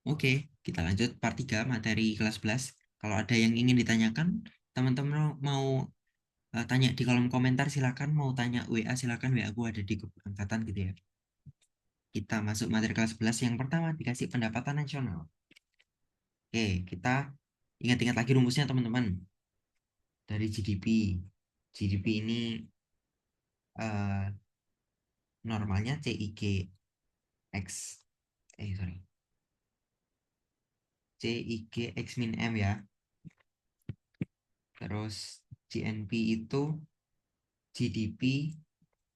Oke, kita lanjut part 3 materi kelas 11. Kalau ada yang ingin ditanyakan, teman-teman mau tanya di kolom komentar silakan, mau tanya WA silakan, WA aku ada di grup angkatan gitu ya. Kita masuk materi kelas 11 yang pertama dikasih pendapatan nasional. Oke, kita ingat-ingat lagi rumusnya teman-teman. Dari GDP. GDP ini eh, normalnya CIG X sorry. CIG X min M ya. Terus GNP itu GDP.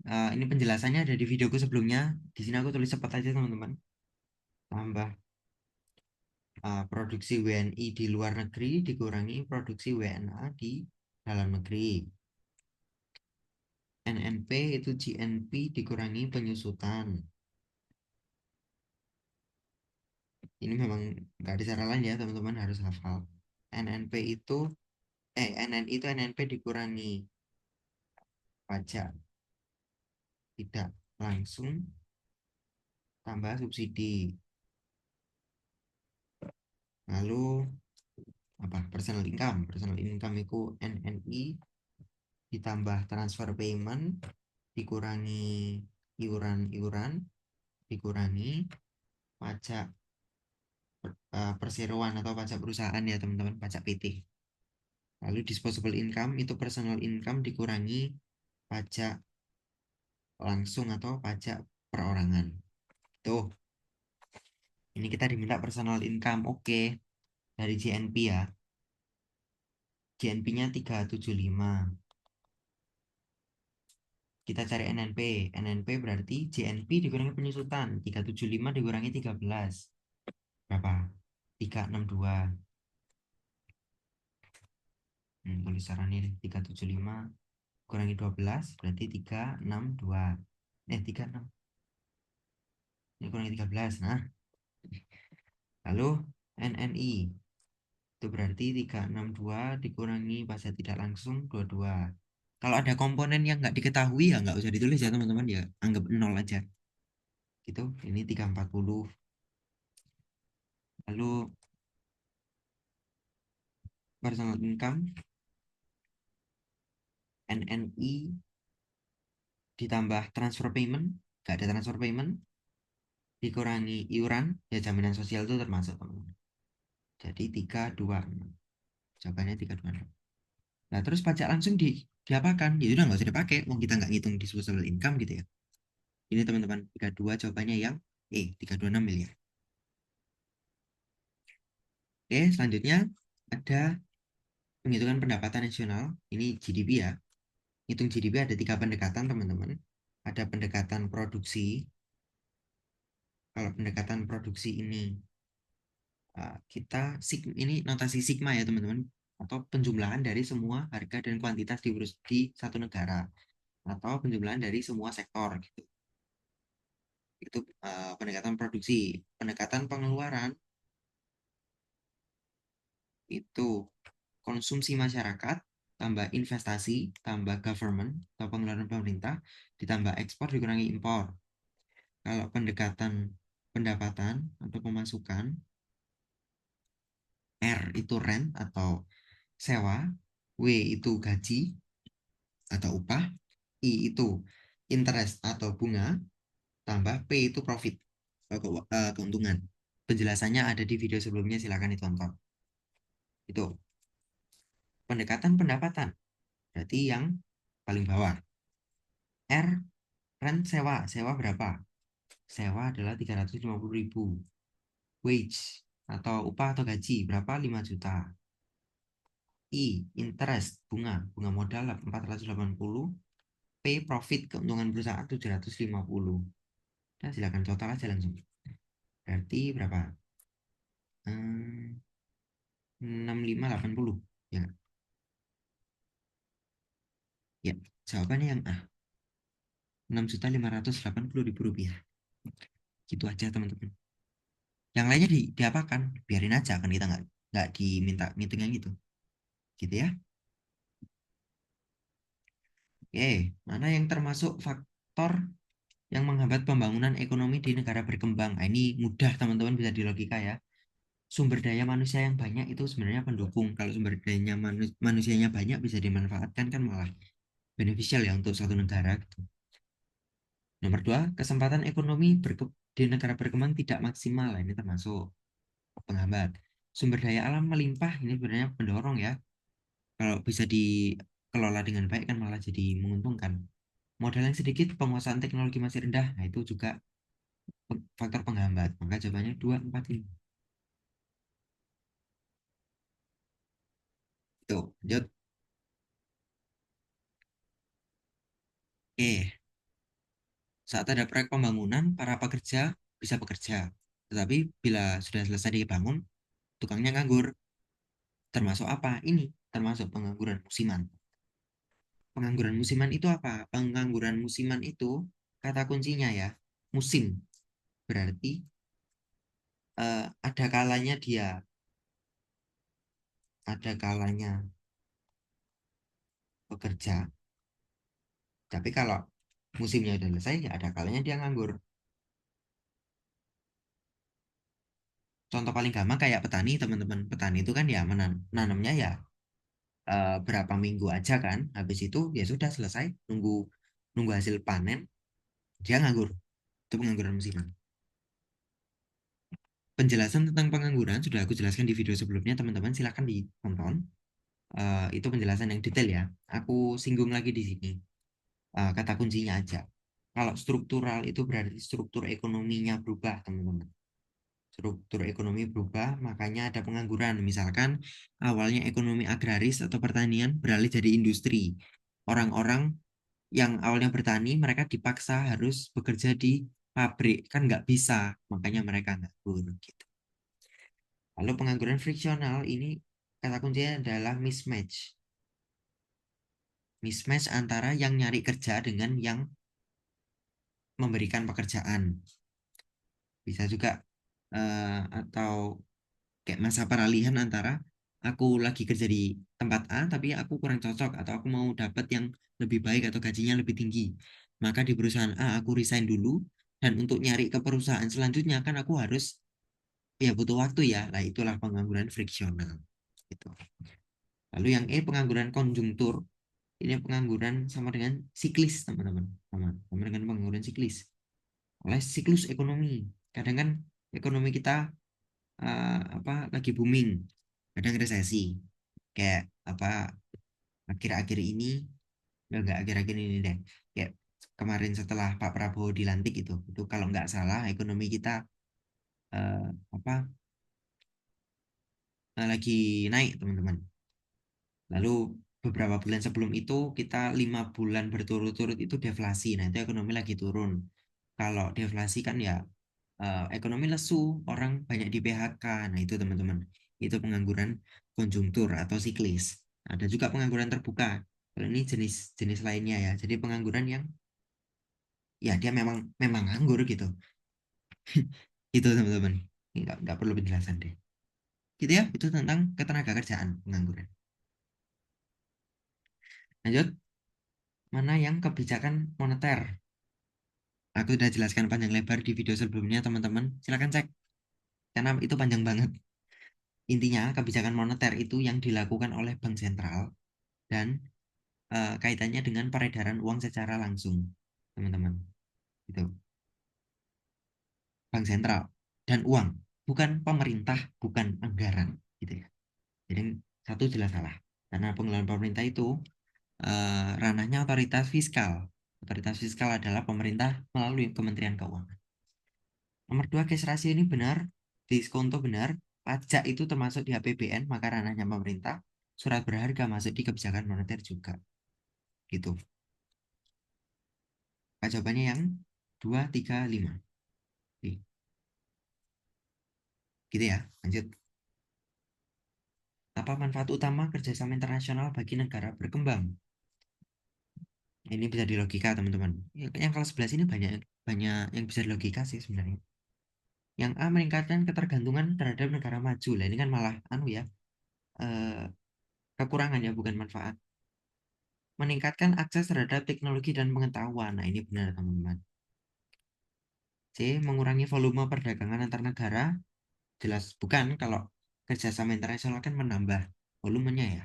Ini penjelasannya ada di videoku sebelumnya. Di sini aku tulis cepat aja teman-teman. Tambah produksi WNI di luar negeri dikurangi produksi WNA di dalam negeri. NNP itu GNP dikurangi penyusutan. Ini memang nggak ada cara lain ya teman-teman, harus hafal. NNP itu NNI itu NNP dikurangi pajak tidak langsung tambah subsidi. Lalu apa? Personal income itu NNI ditambah transfer payment dikurangi iuran-iuran dikurangi pajak perseroan atau pajak perusahaan ya teman-teman, pajak PT. Lalu disposable income itu personal income dikurangi pajak langsung atau pajak perorangan. Tuh, ini kita diminta personal income. Oke, dari JNP ya. JNP-nya 375. Kita cari NNP. NNP berarti JNP dikurangi penyusutan. 375 dikurangi 13. Berapa? 362. Tulis caranya deh. 375 kurangi 12 berarti 362. 36. Ini kurangi 13. Nah, lalu NNI. Itu berarti 362 dikurangi pajak tidak langsung 22. Kalau ada komponen yang nggak diketahui ya nggak usah ditulis ya teman-teman ya. Anggap nol aja. Gitu. Ini 340. Lalu personal income NNI ditambah transfer payment. Nggak ada transfer payment. Dikurangi iuran. Ya jaminan sosial itu termasuk teman-teman. Jadi 326. Jawabannya 326. Nah, terus pajak langsung diapakan? Ya udah nggak usah dipakai. Wong kita nggak ngitung disposable income gitu ya. Ini teman-teman, 32 jawabannya yang 326 miliar. Oke, selanjutnya ada penghitungan pendapatan nasional. Ini GDP ya. Hitung GDP ada 3 pendekatan teman-teman. Ada pendekatan produksi. Kalau pendekatan produksi ini kita ini notasi sigma ya teman-teman. Atau penjumlahan dari semua harga dan kuantitas di satu negara. Atau penjumlahan dari semua sektor gitu. Itu pendekatan produksi. Pendekatan pengeluaran itu konsumsi masyarakat tambah investasi tambah government atau pengeluaran pemerintah ditambah ekspor dikurangi impor. Kalau pendekatan pendapatan atau pemasukan, R itu rent atau sewa, W itu gaji atau upah, I itu interest atau bunga, tambah P itu profit atau keuntungan. Penjelasannya ada di video sebelumnya, silakan ditonton. Itu pendekatan pendapatan, berarti yang paling bawah. R, rent sewa. Sewa berapa? Sewa adalah 350.000. Wage atau upah atau gaji berapa? 5 juta. I, interest, bunga. Bunga modal 480. P, profit, keuntungan perusahaan 750. Nah, silakan total aja langsung. Berarti berapa? 6580. Ya, ya. Jawabannya yang A. 6.580.000 rupiah. Gitu aja teman-teman. Yang lainnya diapakan? Biarin aja kan kita nggak diminta ngitung yang gitu. Gitu ya. Oke, mana yang termasuk faktor yang menghambat pembangunan ekonomi di negara berkembang? Nah, ini mudah teman-teman bisa di logika ya. Sumber daya manusia yang banyak itu sebenarnya pendukung. Kalau sumber daya manusianya banyak bisa dimanfaatkan kan malah beneficial ya untuk suatu negara gitu. Nomor dua, kesempatan ekonomi di negara berkembang tidak maksimal. Ini termasuk penghambat. Sumber daya alam melimpah ini sebenarnya pendorong ya. Kalau bisa dikelola dengan baik kan malah jadi menguntungkan. Modal yang sedikit, penguasaan teknologi masih rendah. Nah, itu juga faktor penghambat. Maka jawabannya 2, 4, 5. Tuh, lanjut. Oke, saat ada proyek pembangunan, para pekerja bisa bekerja. Tetapi bila sudah selesai dibangun, tukangnya nganggur. Termasuk apa? Ini termasuk pengangguran musiman. Pengangguran musiman itu apa? Pengangguran musiman itu kata kuncinya ya, musim. Berarti ada kalanya dia, ada kalanya bekerja. Tapi kalau musimnya udah selesai, ya ada kalanya dia nganggur. Contoh paling gampang kayak petani, teman-teman. Petani itu kan ya nanamnya ya berapa minggu aja kan. Habis itu ya sudah selesai, nunggu nunggu hasil panen, dia nganggur. Itu pengangguran musiman. Penjelasan tentang pengangguran sudah aku jelaskan di video sebelumnya, teman-teman. Silakan ditonton. Itu penjelasan yang detail ya. Aku singgung lagi di sini. Kata kuncinya aja. Kalau struktural itu berarti struktur ekonominya berubah, teman-teman. Struktur ekonomi berubah, makanya ada pengangguran. Misalkan awalnya ekonomi agraris atau pertanian beralih jadi industri. Orang-orang yang awalnya bertani, mereka dipaksa harus bekerja di pabrik. Kan nggak bisa, makanya mereka nganggur. Gitu. Lalu pengangguran friksional ini kata kuncinya adalah mismatch. Mismatch antara yang nyari kerja dengan yang memberikan pekerjaan. Bisa juga atau kayak masa peralihan antara aku lagi kerja di tempat A tapi aku kurang cocok atau aku mau dapat yang lebih baik atau gajinya lebih tinggi. Maka di perusahaan A aku resign dulu dan untuk nyari ke perusahaan selanjutnya kan aku harus ya butuh waktu ya. Lah itulah pengangguran friksional. Gitu. Lalu yang E pengangguran konjungtur. Ini pengangguran sama dengan siklis, teman-teman. Sama dengan pengangguran siklis. Oleh siklus ekonomi. Kadang kan ekonomi kita apa lagi booming, kadang resesi. Kayak apa akhir-akhir ini, nggak akhir-akhir ini deh. Kayak kemarin setelah Pak Prabowo dilantik itu kalau nggak salah ekonomi kita apa lagi naik, teman-teman. Lalu beberapa bulan sebelum itu kita 5 bulan berturut-turut itu deflasi. Nah, itu ekonomi lagi turun. Kalau deflasi kan ya ekonomi lesu, orang banyak di PHK. Nah, itu teman-teman. Itu pengangguran konjungtur atau siklis. Ada juga pengangguran terbuka. Kalau ini jenis-jenis lainnya ya. Jadi pengangguran yang ya dia memang memang nganggur gitu. Itu teman-teman. Ini nggak perlu penjelasan deh. Gitu ya, itu tentang ketenaga kerjaan pengangguran. Lanjut, mana yang kebijakan moneter? Aku sudah jelaskan panjang lebar di video sebelumnya, teman-teman. Silakan cek, karena itu panjang banget. Intinya, kebijakan moneter itu yang dilakukan oleh bank sentral dan kaitannya dengan peredaran uang secara langsung, teman-teman. Itu bank sentral dan uang, bukan pemerintah, bukan anggaran, gitu ya. Jadi satu jelas salah, karena pengelolaan pemerintah itu ranahnya otoritas fiskal. Otoritas fiskal adalah pemerintah melalui Kementerian Keuangan. Nomor dua, cash ratio ini benar, diskonto benar, pajak itu termasuk di APBN, maka ranahnya pemerintah, surat berharga masuk di kebijakan moneter juga. Gitu. Maka jawabannya yang 2, 3, 5. Gitu ya, lanjut. Apa manfaat utama kerjasama internasional bagi negara berkembang? Ini bisa dilogika, teman-teman. Yang kelas 11 ini banyak banyak yang bisa dilogika sih sebenarnya. Yang A meningkatkan ketergantungan terhadap negara maju. Lah ini kan malah anu ya, eh, kekurangan ya, bukan manfaat. Meningkatkan akses terhadap teknologi dan pengetahuan. Nah, ini benar, teman-teman. C, mengurangi volume perdagangan antar negara. Jelas bukan kalau kerjasama internasional kan menambah volumenya ya.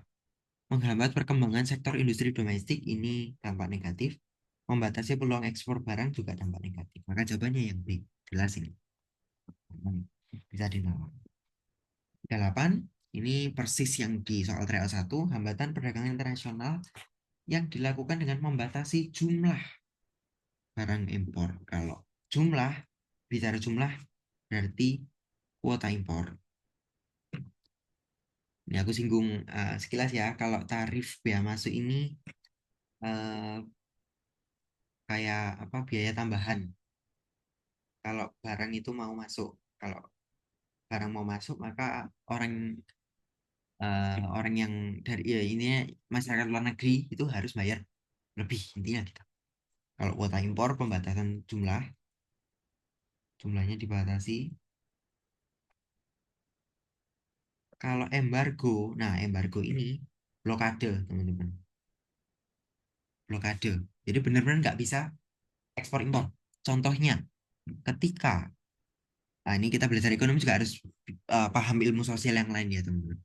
Menghambat perkembangan sektor industri domestik ini dampak negatif. Membatasi peluang ekspor barang juga dampak negatif. Maka jawabannya yang B. Jelas ini. Bisa dinamakan. 38, ini persis yang di soal trial 1, hambatan perdagangan internasional yang dilakukan dengan membatasi jumlah barang impor. Kalau jumlah, bicara jumlah berarti kuota impor. Ini aku singgung sekilas ya, kalau tarif bea masuk ini eh, kayak apa biaya tambahan. Kalau barang itu mau masuk, kalau barang mau masuk maka orang orang yang dari ya ini masyarakat luar negeri itu harus bayar lebih intinya gitu. Kalau kuota impor pembatasan jumlahnya dibatasi. Kalau embargo, nah embargo ini blokade teman-teman, blokade. Jadi benar-benar nggak bisa ekspor impor. Contohnya, ketika nah ini kita belajar ekonomi juga harus paham ilmu sosial yang lain ya teman-teman.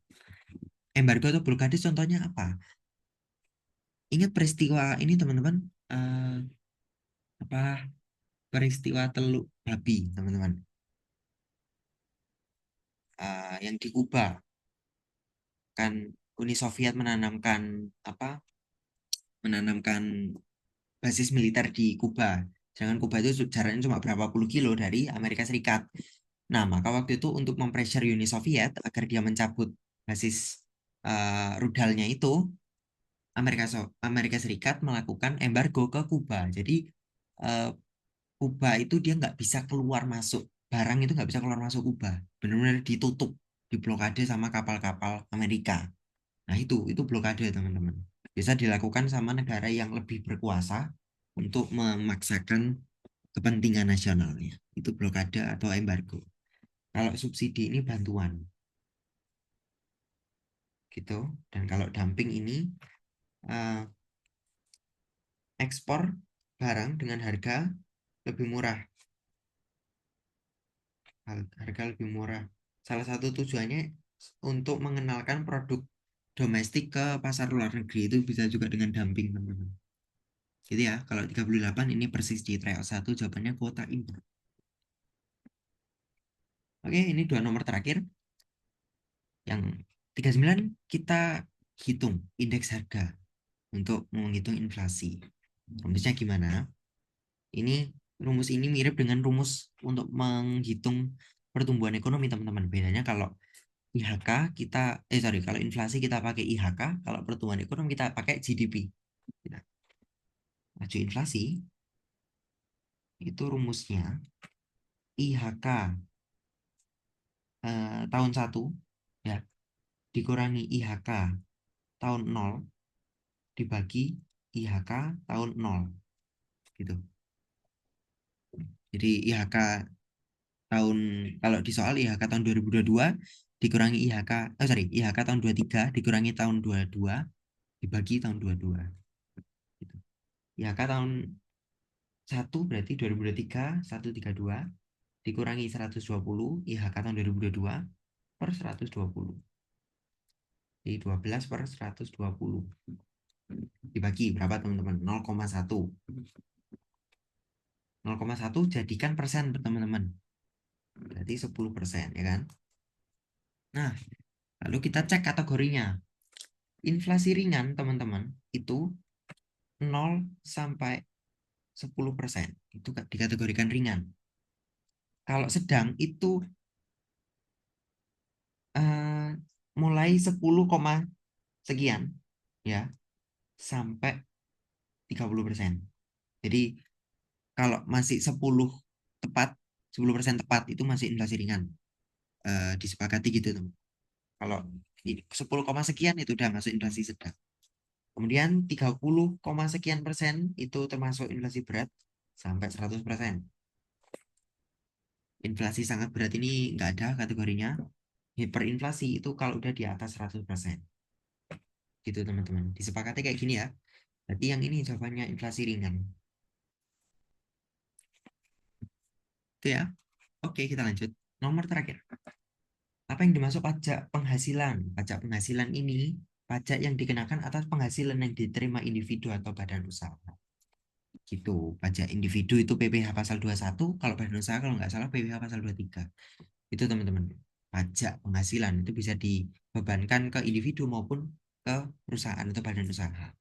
Embargo atau blokade contohnya apa? Ingat peristiwa ini teman-teman, eh, apa peristiwa Teluk Babi teman-teman. Yang di Kuba kan Uni Soviet menanamkan basis militer di Kuba. Sedangkan Kuba itu jaraknya cuma berapa puluh kilo dari Amerika Serikat. Nah, maka waktu itu untuk mempressure Uni Soviet agar dia mencabut basis rudalnya itu, Amerika Serikat melakukan embargo ke Kuba. Jadi eh, Kuba itu dia nggak bisa keluar masuk, barang itu nggak bisa keluar masuk Kuba. Benar-benar ditutup, diblokade sama kapal-kapal Amerika. Nah, itu blokade, teman-teman. Bisa dilakukan sama negara yang lebih berkuasa untuk memaksakan kepentingan nasionalnya. Itu blokade atau embargo. Kalau subsidi ini bantuan, gitu. Dan kalau dumping ini eh, ekspor barang dengan harga lebih murah. Harga lebih murah. Salah satu tujuannya untuk mengenalkan produk domestik ke pasar luar negeri itu bisa juga dengan dumping, teman-teman. Jadi ya, kalau 38 ini persis di trial 1 jawabannya kuota impor. Oke, ini dua nomor terakhir. Yang 39 kita hitung indeks harga untuk menghitung inflasi. Rumusnya gimana? Ini rumus ini mirip dengan rumus untuk menghitung pertumbuhan ekonomi, teman-teman. Bedanya kalau IHK kita sorry, kalau inflasi kita pakai IHK, kalau pertumbuhan ekonomi kita pakai GDP. Nah, laju inflasi itu rumusnya IHK tahun 1 ya dikurangi IHK tahun 0 dibagi IHK tahun 0 gitu. Jadi IHK tahun kalau di soal IHK tahun 2022 dikurangi IHK sorry IHK tahun 23 dikurangi tahun 22 dibagi tahun 22 gitu. IHK tahun 1 berarti 2023 132 dikurangi 120 IHK tahun 2022 per 120. Jadi 12 per 120 dibagi berapa teman-teman? 0,1. 0,1 jadikan persen teman-teman. Berarti 10% ya kan? Nah, lalu kita cek kategorinya. Inflasi ringan teman-teman itu 0 sampai 10%. Itu dikategorikan ringan. Kalau sedang itu eh, mulai 10, sekian ya sampai 30%. Jadi kalau masih 10 tepat, 10% tepat itu masih inflasi ringan. Disepakati gitu teman. Kalau 10, sekian itu udah masuk inflasi sedang. Kemudian 30, sekian persen itu termasuk inflasi berat sampai 100%. Inflasi sangat berat ini nggak ada kategorinya. Hiperinflasi itu kalau udah di atas 100%. Gitu teman-teman. Disepakati kayak gini ya. Berarti yang ini jawabannya inflasi ringan. Itu ya. Oke, kita lanjut. Nomor terakhir. Apa yang dimaksud pajak penghasilan? Pajak penghasilan ini pajak yang dikenakan atas penghasilan yang diterima individu atau badan usaha. Gitu. Pajak individu itu PPh pasal 21, kalau badan usaha kalau nggak salah PPh pasal 23. Itu teman-teman. Pajak penghasilan itu bisa dibebankan ke individu maupun ke perusahaan atau badan usaha.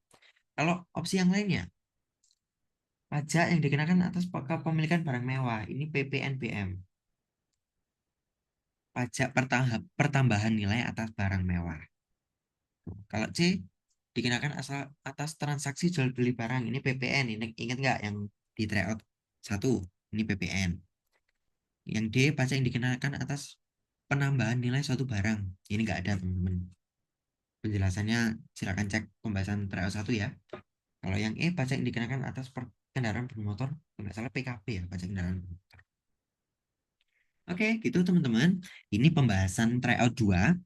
Kalau opsi yang lainnya, pajak yang dikenakan atas kepemilikan barang mewah, ini PPNBM. Pajak pertambahan nilai atas barang mewah. Kalau C, dikenakan asal atas transaksi jual beli barang, ini PPN. Ini ingat nggak yang di tryout satu? Ini PPN. Yang D, pajak yang dikenakan atas penambahan nilai suatu barang. Ini nggak ada, teman-teman. Penjelasannya silakan cek pembahasan tryout satu ya. Kalau yang E, pajak yang dikenakan atas kendaraan bermotor, nggak salah PKB ya, pajak kendaraan bermotor. Oke, gitu teman-teman. Ini pembahasan tryout 2.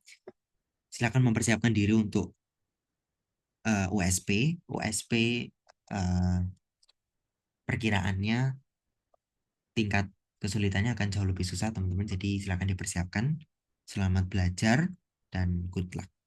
Silakan mempersiapkan diri untuk USP. USP eh, perkiraannya tingkat kesulitannya akan jauh lebih susah, teman-teman. Jadi silakan dipersiapkan. Selamat belajar dan good luck.